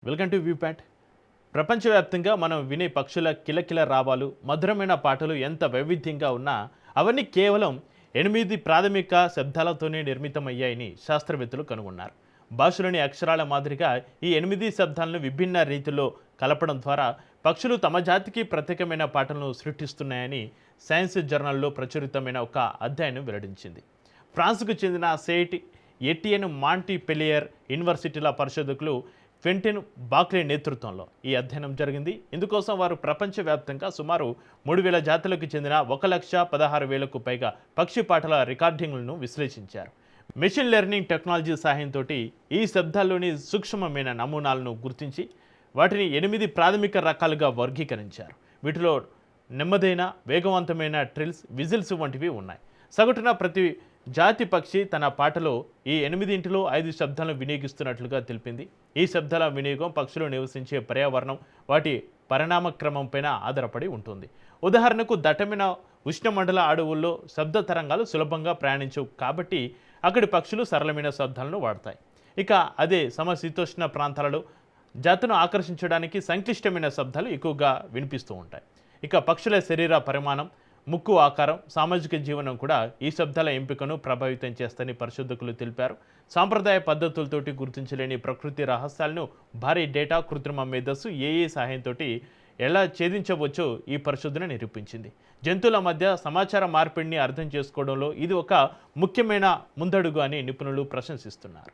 Welcome to view point. ప్రపంచవ్యాప్తంగా మనం వినే పక్షుల కిలకిల రావాలు, మధురమైన పాటలు ఎంత వైవిధ్యంగా ఉన్నా అవన్నీ కేవలం 8 ప్రాథమిక శబ్దాలతోనే నిర్మితమయ్యాయని శాస్త్రవేత్తలు కనుగొన్నారు. భాషలోని అక్షరాల మాదిరిగా ఈ 8 శబ్దాలను విభిన్న రీతిలో కలపడం ద్వారా పక్షులు తమ జాతికి ప్రత్యేకమైన పాటలను సృష్టిస్తున్నాయని సైన్స్ జర్నల్లో ప్రచురితమైన ఒక అధ్యయనం వెల్లడించింది. ఫ్రాన్స్కు చెందిన సెయింట్ ఎటియన్ మాంటిపెలియర్ యూనివర్సిటీల పరిశోధకులు క్వెంటిన్ బాక్లే నేతృత్వంలో ఈ అధ్యయనం జరిగింది. ఇందుకోసం వారు ప్రపంచవ్యాప్తంగా సుమారు 3,000 జాతులకు చెందిన 1,16,000కు పైగా పక్షి పాటల రికార్డింగ్లను విశ్లేషించారు. మెషిన్ లెర్నింగ్ టెక్నాలజీ సహాయంతో ఈ శబ్దాల్లోని సూక్ష్మమైన నమూనాలను గుర్తించి వాటిని 8 ప్రాథమిక రకాలుగా వర్గీకరించారు. వీటిలో నెమ్మదైన, వేగవంతమైన ట్రిల్స్, విజిల్స్ వంటివి ఉన్నాయి. సగటున ప్రతి జాతి పక్షి తన పాటలో ఈ 8లో 5 శబ్దాలను వినియోగిస్తున్నట్లుగా తెలిపింది. ఈ శబ్దాల వినియోగం పక్షులు నివసించే పర్యావరణం, వాటి పరిణామ క్రమంపైన ఆధారపడి ఉంటుంది. ఉదాహరణకు దట్టమైన ఉష్ణమండల అడవుల్లో శబ్ద తరంగాలు సులభంగా ప్రయాణించవు, కాబట్టి అక్కడి పక్షులు సరళమైన శబ్దాలను వాడతాయి. ఇక అదే సమశీతోష్ణ ప్రాంతాలలో జాతును ఆకర్షించడానికి సంక్లిష్టమైన శబ్దాలు ఎక్కువగా వినిపిస్తూ ఉంటాయి. ఇక పక్షుల శరీర పరిమాణం, ముక్కు ఆకారం, సామాజిక జీవనం కూడా ఈ శబ్దాల ఎంపికను ప్రభావితం చేస్తాయని పరిశోధకులు తెలిపారు. సాంప్రదాయ పద్ధతులతోటి గుర్తించలేని ప్రకృతి రహస్యాలను భారీ డేటా, కృత్రిమ మేధస్సు, ఏఐ సహాయంతో ఎలా ఛేదించవచ్చో ఈ పరిశోధన నిరూపించింది. జంతువుల మధ్య సమాచార మార్పిడిని అర్థం చేసుకోవడంలో ఇది ఒక ముఖ్యమైన ముందడుగు అని నిపుణులు ప్రశంసిస్తున్నారు.